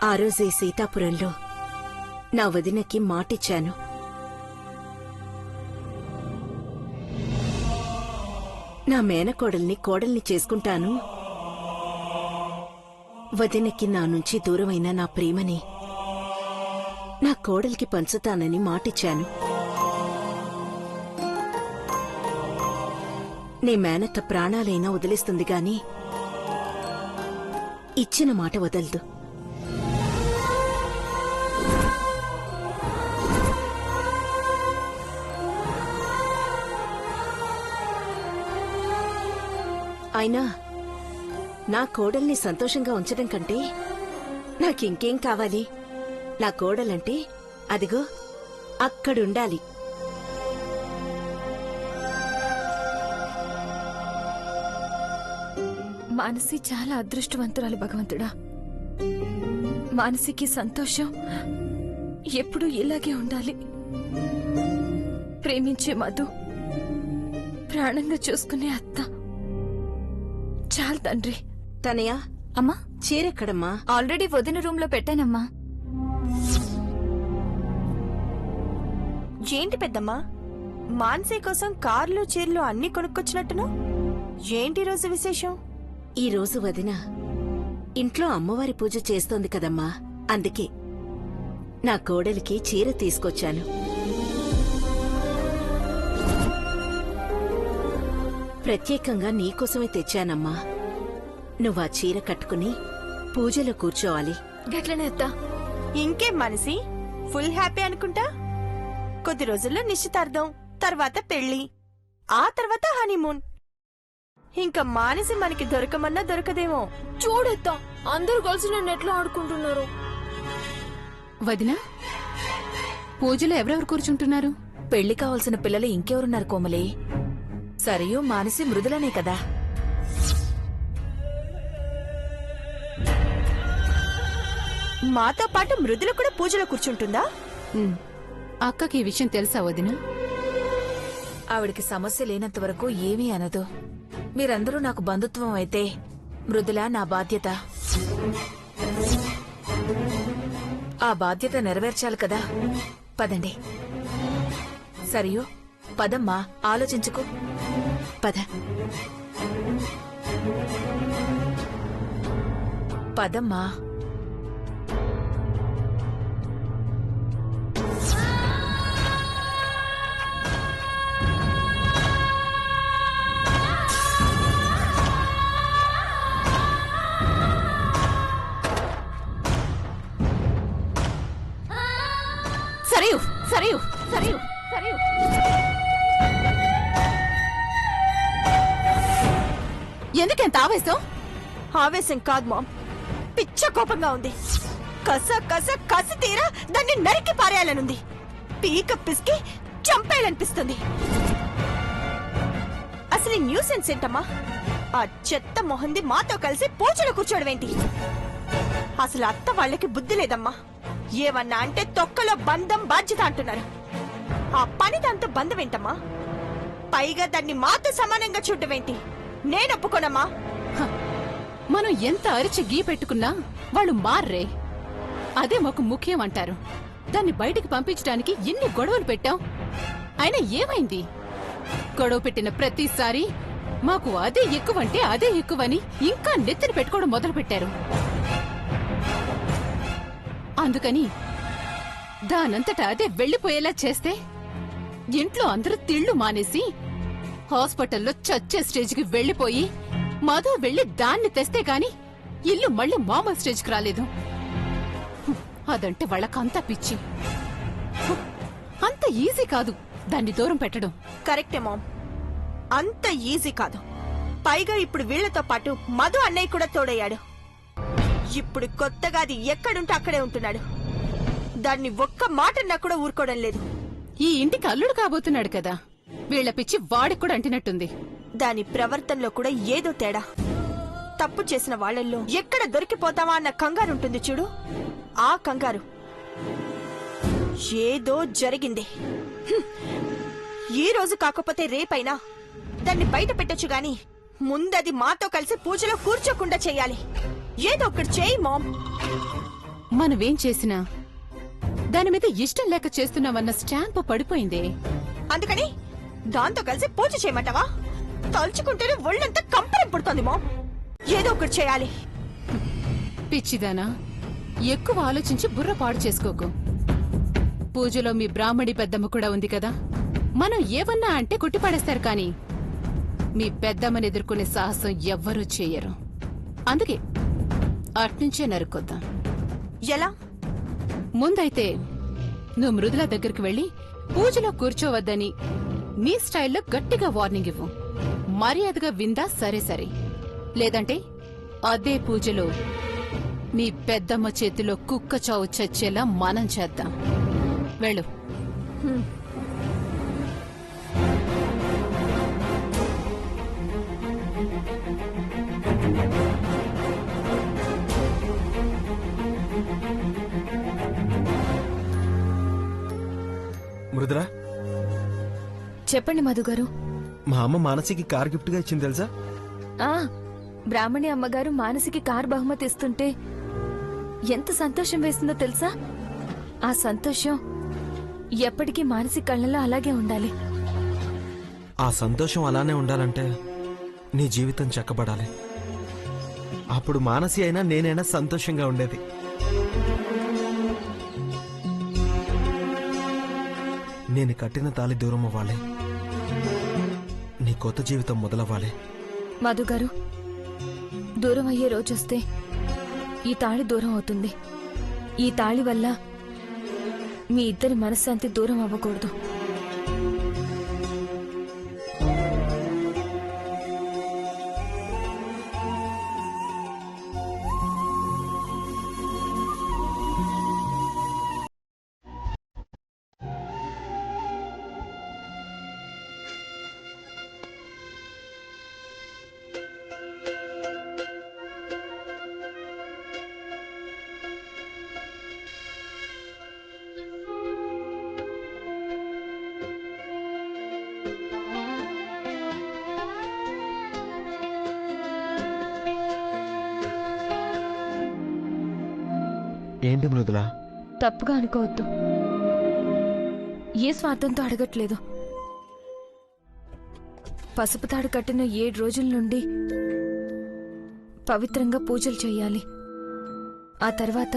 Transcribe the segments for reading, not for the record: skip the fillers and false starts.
ఆ రోజే సీతాపురంలో నా వదినకి మాటిచ్చాను. నా మేనకోడల్ని కోడల్ని చేసుకుంటాను, వదినకి నా నుంచి దూరమైన నా ప్రేమని నా కోడలికి పంచుతానని మాటిచ్చాను. నీ మేనత్త ప్రాణాలైనా వదిలేస్తుంది గాని ఇచ్చిన మాట వదలదు. అయినా నా కోడల్ని సంతోషంగా ఉంచడం కంటే నాకింకేం కావాలి? నా కోడలంటే అదిగో అక్కడుండాలి. మానసి చాలా అదృష్టవంతురాలు భగవంతుడా. మానసికి సంతోషం ఎప్పుడూ ఇలాగే ఉండాలి. ప్రేమించే మధు, ప్రాణంగా చూసుకునే అత్త చాలు తండ్రి. తనయా అమ్మా, చీరెక్కడమ్మా? ఆల్రెడీ వదిన రూమ్ లో పెట్టానమ్మా. ఏంటి పెద్దమ్మా, మాన్సీ కోసం కార్లు చీరలు అన్ని కొనుక్కొచ్చినట్టును? ఏంటి రోజు విశేషం? ఈ రోజు వదిన ఇంట్లో అమ్మవారి పూజ చేస్తోంది కదమ్మా, అందుకే నా కోడలికి చీర తీసుకొచ్చాను. ప్రత్యేకంగా నీకోసమే తెచ్చానమ్మా. నువ్వా చీర కట్టుకుని పూజలో కూర్చోవాలి. గట్లనే అత్తా. ఇంకేం మానసి, ఫుల్ హ్యాపీ అనుకుంటా. కొద్ది రోజుల్లో నిశ్చితార్థం, తర్వాత పెళ్లి, ఆ తర్వాత హనీమూన్. ఇంకా మానసి మనకి దొరకమన్నా దొరకదేమో. చూడెత్తా, అందరూ కలిసి నన్ను ఎట్లా ఆడుకుంటున్నారు. వదినా, పూజలో ఎవరెవరు కూర్చుంటున్నారు? పెళ్లి కావాల్సిన పిల్లలు ఇంకెవరున్నారు కోమలి? సరియు, మానసి, మృదులనే కదా. మాతో పాటు మృదుల కూడా పూజలో కూర్చుంటుందా? అక్కకి ఈ విషయం తెలుసా వదినా? ఆవిడికి సమస్య లేనంత వరకు ఏమీ అనదు. మీరందరూ నాకు బంధుత్వం అయితే మృదుల నా బాధ్యత. ఆ బాధ్యత నెరవేర్చాలి కదా. పదండి. సరియు, పదమ్మా, ఆలోచించుకో. పద. పదమ్మా. సరియు, సరియు, సరియు, సరియు. ఎందుకెంత ఆవేశం? ఆవేశం కాదు మామ్, పిచ్చ కోపంగా ఉంది. కస కస కసి తీరా దాన్ని నరికి పారేయాలనుంది. పీక పిసికి చంపేయాలనిపిస్తుంది. అసలు ఈ న్యూసెన్స్ ఏంటమ్మా? ఆ చెత్త మొహంది మాతో కలిసి పూజలో కూర్చోడమేంటి? అసలు అత్త వాళ్ళకి బుద్ధి లేదమ్మా. ఏమన్నా అంటే తొక్కలో బంధం బాధ్యత అంటున్నారు. ఆ పని దాంతో బంధం ఏంటమ్మా? పైగా దాన్ని మాతో సమానంగా చూడటమేంటి? నేనొప్పుకోనమ్మా. మనం ఎంత అరిచి గీ పెట్టుకున్నా వాళ్ళు మార్రే. అదే మాకు ముఖ్యం అంటారు. దాన్ని బయటికి పంపించడానికి ఎన్ని గొడవలు పెట్టాం. అయినా ఏమైంది? గొడవ పెట్టిన ప్రతిసారి మాకు అదే ఎక్కువంటే అదే ఎక్కువని ఇంకా నెత్తిన పెట్టుకోవడం మొదలు పెట్టారు. అందుకని దానంతటా అదే వెళ్లిపోయేలా చేస్తే ఇంట్లో అందరూ తిళ్లు మానేసి హాస్పిటల్లో చచ్చే స్టేజ్కి వెళ్లిపోయి మధు వెళ్లి దాన్ని తెస్తే గాని ఇల్లు మళ్ళీ మామూలు స్టేజ్కి రాలేదు. అదంటే వాళ్ళకంతా పిచ్చి. అంత ఈజీ కాదు దాన్ని దూరం పెట్టడం. కరెక్టే మామ్, అంత ఈజీ కాదు. పైగా ఇప్పుడు వీళ్లతో పాటు మధు అన్నయ్య కూడా తోడయ్యాడు. ఇప్పుడు కొత్తగా అది ఎక్కడుంటే అక్కడే ఉంటున్నాడు. దాన్ని ఒక్క మాటన్నా కూడా ఊరుకోవడం లేదు. ఈ ఇంటికి అల్లుడు కాబోతున్నాడు కదా, వీళ్ల పిచ్చి వాడికి కూడా అంటినట్టుంది. దాని ప్రవర్తనలో కూడా ఏదో తేడా. తప్పు చేసిన వాళ్లల్లో ఎక్కడ దొరికిపోతావా అన్న కంగారుంటుంది చూడు, ఆ కంగారు. ఏదో జరిగింది. ఈ రోజు కాకపోతే రేపైనా దాన్ని బయట పెట్టొచ్చు గాని ముందది మాతో కలిసి పూజలో కూర్చోకుండా చెయ్యాలి. ఏదో ఒకటి చేయి మామ్. మనమేం చేసినా దాని మీద ఇష్టం లేక చేస్తున్నామన్న స్టాంపు పడిపోయిందే. అందుకని దాంతో కలిసి పూజ చేయమంటావా? తలుచుకుంటేనే ఒళ్ళంతా కంపరం పుడుతోంది మో. ఏదో ఒకటి చేయాలి. పిచ్చిదానా, ఎక్కువ ఆలోచించి బుర్ర పాడు చేసుకోకు. పూజలో మీ బ్రాహ్మడి పెద్దమ్మ కూడా ఉంది కదా, మనం ఏమన్నా అంటే కొట్టిపడేస్తారు కాని మీ పెద్దమ్మని ఎదుర్కొనే సాహసం ఎవ్వరూ చెయ్యరు. అందుకే అట్నుంచే నరుకొద్దాం. ఎలా? ముందైతే నువ్వు మృదుల దగ్గరికి వెళ్లి పూజలో కూర్చోవద్దని నీ స్టైల్లో గట్టిగా వార్నింగ్ ఇవ్వు. మర్యాదగా విందా సరే సరే, లేదంటే అదే పూజలో మీ పెద్దమ్మ చేతిలో కుక్క చావు చచ్చేలా మనం చేద్దాం. వెళ్ళు. మృదులా, చెప్పండి మధుగారు. మా అమ్మ మానసికి కార్ గిఫ్ట్ గా ఇచ్చింది తెలుసా? ఆ బ్రాహ్మణి అమ్మగారు మానసికి కార్ బహుమతి ఇస్తుంటే ఎంత సంతోషం వేసిందో తెలుసా? ఆ సంతోషం ఎప్పటికీ మానసి కళ్ళలో అలాగే ఉండాలి. ఆ సంతోషం అలానే ఉండాలంటే నీ జీవితం చక్కబడాలి. అప్పుడు మానసి అయినా నేనైనా సంతోషంగా ఉండేది. నేను కట్టిన తాళి దూరం అవ్వాలి, నీ కొత్త జీవితం మొదలవ్వాలి. మధుగారు, దూరం అయ్యే రోజొస్తే ఈ తాళి దూరం అవుతుంది. ఈ తాళి వల్ల మీ ఇద్దరి మనశ్శాంతి దూరం అవ్వకూడదు. ఏంటి మృదులా? తప్పుగా అనుకోవద్దు. ఏ స్వార్థంతో అడగట్లేదు. పసుపు తాడు కట్టిన 7 రోజుల నుండి పవిత్రంగా పూజలు చేయాలి. ఆ తర్వాత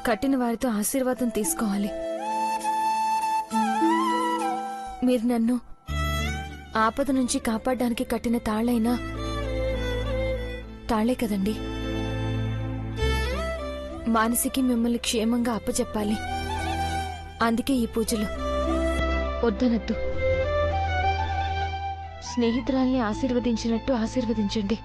కట్టిన వారితో ఆశీర్వాదం తీసుకోవాలి. మీరు నన్ను ఆపద నుంచి కాపాడడానికి కట్టిన తాళైనా తాళే కదండి. మానసికి మిమ్మల్ని క్షేమంగా అప్పచెప్పాలి. అందుకే ఈ పూజలు. వద్దనద్దు. స్నేహితురాల్ని ఆశీర్వదించినట్టు ఆశీర్వదించండి.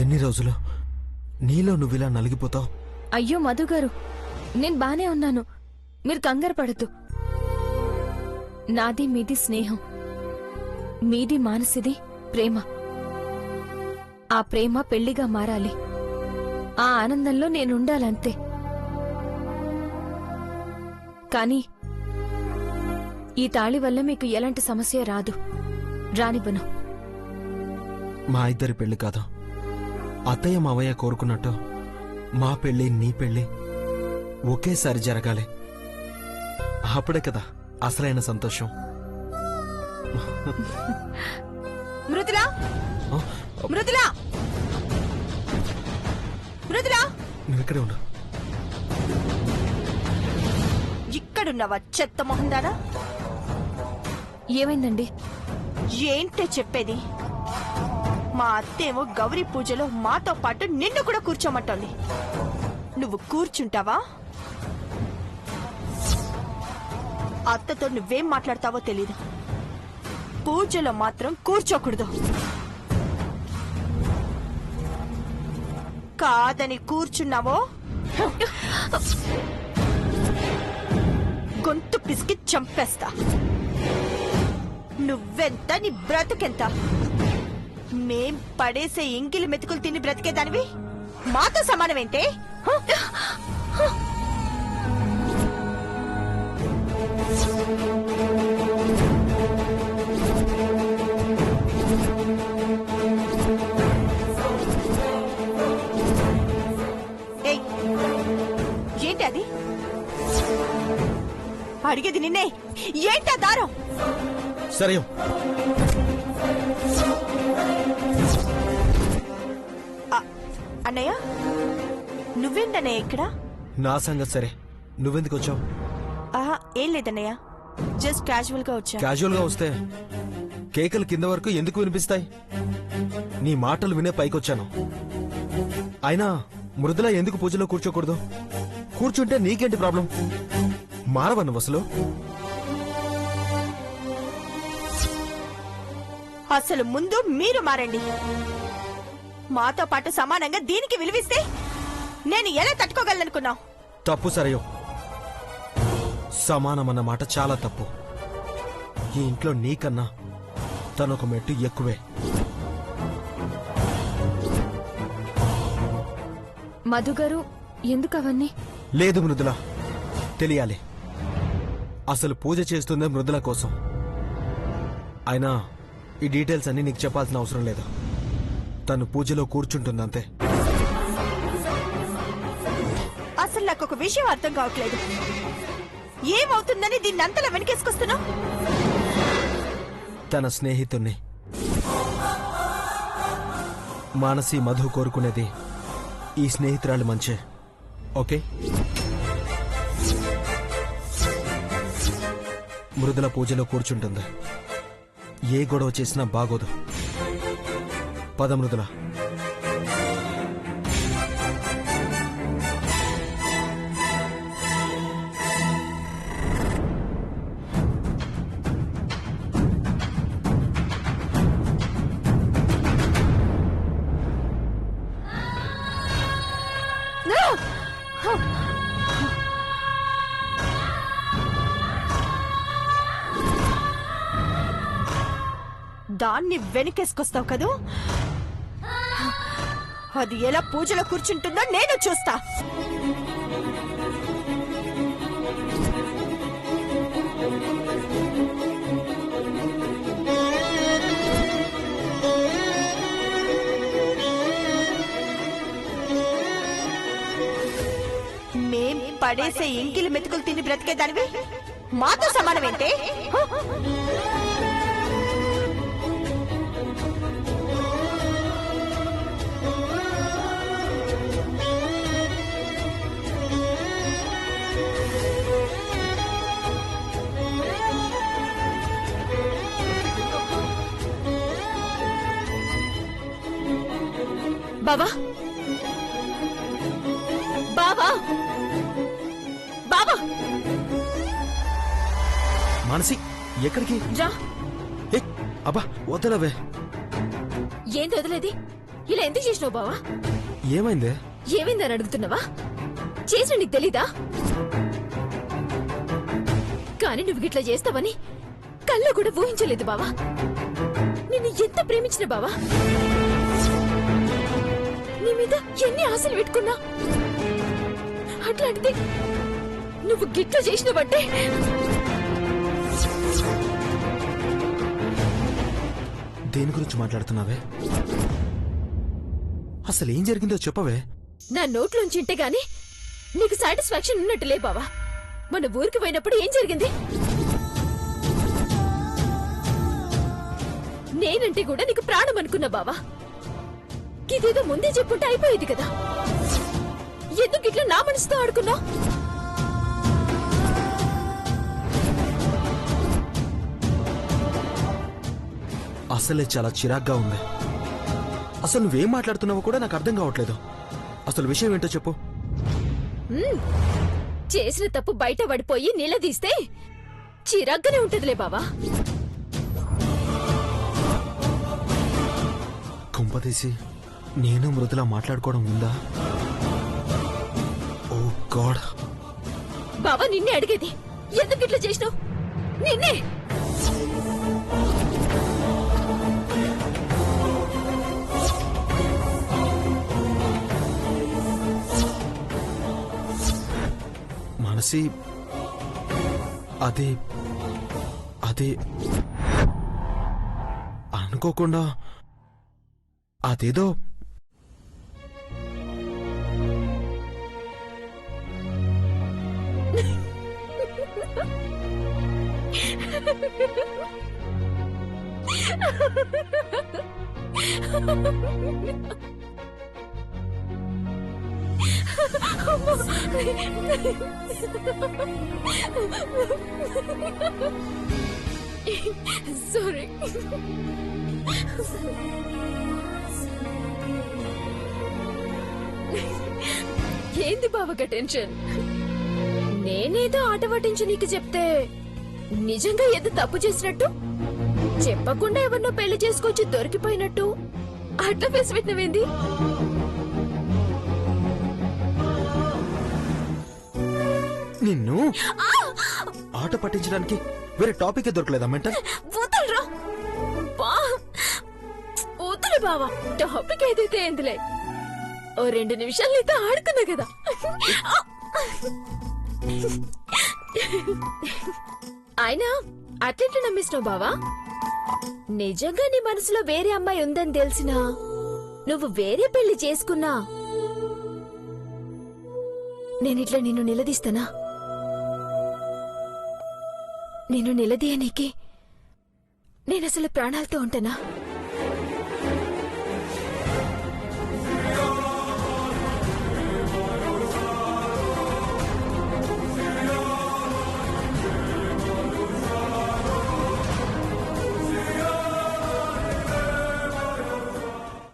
ఎన్ని రోజులు నీలో నువ్విలా నలిగిపోతావు? అయ్యో మధు గారు, నేను బానే ఉన్నాను. మీరు కంగారు పడద్దు. నాది మీది స్నేహం, మీది మానసిది ప్రేమ. ఆ ప్రేమ పెళ్లిగా మారాలి. ఆ ఆనందంలో నేనుండాలంతే. కానీ ఈ తాళి వల్ల మీకు ఎలాంటి సమస్య రాదు. రానివ్వను. మా ఇద్దరి పెళ్లి కాదు, అత్తయ్య మావయ్య కోరుకున్నట్టు మా పెళ్లి నీ పెళ్లి ఒకేసారి జరగాలి. అప్పుడే కదా అసలైన సంతోషం. మృదులా, ఆ, మృదులా, మృదులా, నువ్వు ఇక్కడే ఉండు. ఇక్కడున్నావా చెత్త మొహందానా? ఏమైందండి? ఏంటే చెప్పేది? మా అత్తేమో గౌరీ పూజలో మాతో పాటు నిన్ను కూడా కూర్చోమంటోంది. నువ్వు కూర్చుంటావా? అత్తతో నువ్వేం మాట్లాడతావో తెలీదు. పూజలో మాత్రం కూర్చోకూడదు. కాదని కూర్చున్నావో గొంతు పిసికి చంపేస్తా. నువ్వెంత, నీ బ్రతుకెంత? మేం పడేసే ఎంగిలి మెతుకులు తిని బ్రతికేదానివి మాతో సమానమేంటే? ఏయ్, ఏంటి అది? అడిగేది నిన్నే. ఏంటా దారం? సరే అన్నయ్య, నువ్వేంటన్నయ్య ఇక్కడ? నా సంగతి సరే, నువ్వెందుకు వచ్చావు? ఏం లేదన్నయ్య, జస్ట్ క్యాజువల్ గా వచ్చా. క్యాజువల్ గా వస్తే కేకలు కింద వరకు ఎందుకు వినిపిస్తాయి? నీ మాటలు వినే పైకొచ్చాను. అయినా మృదుల ఎందుకు పూజలో కూర్చోకూడదు? కూర్చుంటే నీకేంటి ప్రాబ్లం? మారవన్న అసలు. అసలు ముందు మీరు మారండి. మాతో పాటు సమానంగా దీనికి విలువిస్తే నేను ఎలా తట్టుకోగలనుకున్నావు? తప్పు సరయో. సమానమన్న మాట చాలా తప్పు. ఈ ఇంట్లో నీకన్నా తనొక మెట్టు ఎక్కువే. మధు గారు, ఎందుకు అవన్నీ? లేదు మృదుల, తెలియాలి. అసలు పూజ చేస్తుందే మృదుల కోసం. అయినా ఈ డీటెయిల్స్ అన్ని నీకు చెప్పాల్సిన అవసరం లేదు. తను పూజలో కూర్చుంటుందంతే. అసలు నాకు ఒక విషయం అర్థం కావట్లేదు. ఏమవుతుందని దీన్ని అంతలా వెనకేసుకొస్తున్నావు? తన స్నేహితుణ్ణి మానసి మధు కోరుకునేది ఈ స్నేహితురాలి మంచే. ఓకే, మృదుల పూజలో కూర్చుంటుంది. ఏ గొడవ చేసినా బాగోదు. పద మృదుల. దాన్ని వెనకేసుకొస్తావు కదూ? అది ఎలా పూజలో కూర్చుంటుందో నేను చూస్తా. మేం పడేసే ఎంగిలి మెతుకులు తిని బ్రతికేదానివి మాతో సమానమేంటే? బావా, బావా, బావా, మానసి, ఎక్కడికి? రా. ఏ, అబ్బా వదలవే. ఏంది వదిలేది? ఇలా ఎందుకు చేసినావు బావా? ఏమైందే? ఏమైందని అడుగుతున్నావా? చేసిన నీకు తెలీదా? కానీ నువ్వు గిట్లా చేస్తావని కల్లో కూడా ఊహించలేదు బావా. నిన్ను ఎంత ప్రేమించిన బావా, నీ మీద ఎన్ని ఆశలు పెట్టుకున్నా, అట్లాంటిది నువ్వు గిట్లా చేసినవంటే దేని గురించి మాట్లాడుతున్నావే? అసలు ఏం జరిగిందో చెప్పవే. నా నోట్లోంచి ఇంటే గాని నీకు సాటిస్ఫాక్షన్ ఉన్నట్టులే బావా. మన ఊరికి పోయినప్పుడు ఏం జరిగింది? నేనంటే కూడా నీకు ప్రాణం అనుకున్నా బావా. ఇదేదో ముందే చెప్పుంటే అయిపోయేది కదా. ఎందుకు ఇట్లా నా మనసుతో ఆడుకున్నావు? అసలే చాలా చిరాగ్గా ఉంది. అసలు నువ్వేం మాట్లాడుతున్నావో కూడా నాకు అర్థం కావట్లేదు. అసలు విషయం ఏంటో చెప్పు. చేసిన తప్పు బయట పడిపోయి నిలదీస్తే చిరాగ్గానే ఉంటదిలే బావా. కుంపదీసి నేను మృదులా మాట్లాడుకోవడం ఉందా? ఓ గాడ్. బావా నిన్నే అడిగేది, ఎందుకు ఇట్లా చేసినావు? నిన్నే. మనసి అదే అదే అనుకోకుండా అదేదో సారీ. ఏంది బావగా టెన్షన్? నేనేదో ఆట పట్టించి నీకు చెప్తే నిజంగా ఏదో తప్పు చేసినట్టు, చెప్పకుండా ఎవరినో పెళ్లి చేసుకొచ్చి దొరికిపోయినట్టు అట్లా ఫేస్ పెట్టినవేంది? నిన్ను ఆట పట్టించడానికి వేరే టాపిక్ దొరకలేదా మెంటల్? వదలరా వదలు బావా. టాపిక్ ఏదైతే ఏందిలే, ఓ 2 నిమిషాలు నీతో ఆడుకున్నా కదా. అయినా అట్లెట్లు నమ్మిస్తున్నావు బావా? నిజంగా నీ మనసులో వేరే అమ్మాయి ఉందని తెలిసినా నువ్వు వేరే పెళ్లి చేసుకున్నా నేనిట్లా నిన్ను నిలదీస్తానా? నిన్ను నిలదీయనీకి నేనసలు ప్రాణాలతో ఉంటానా?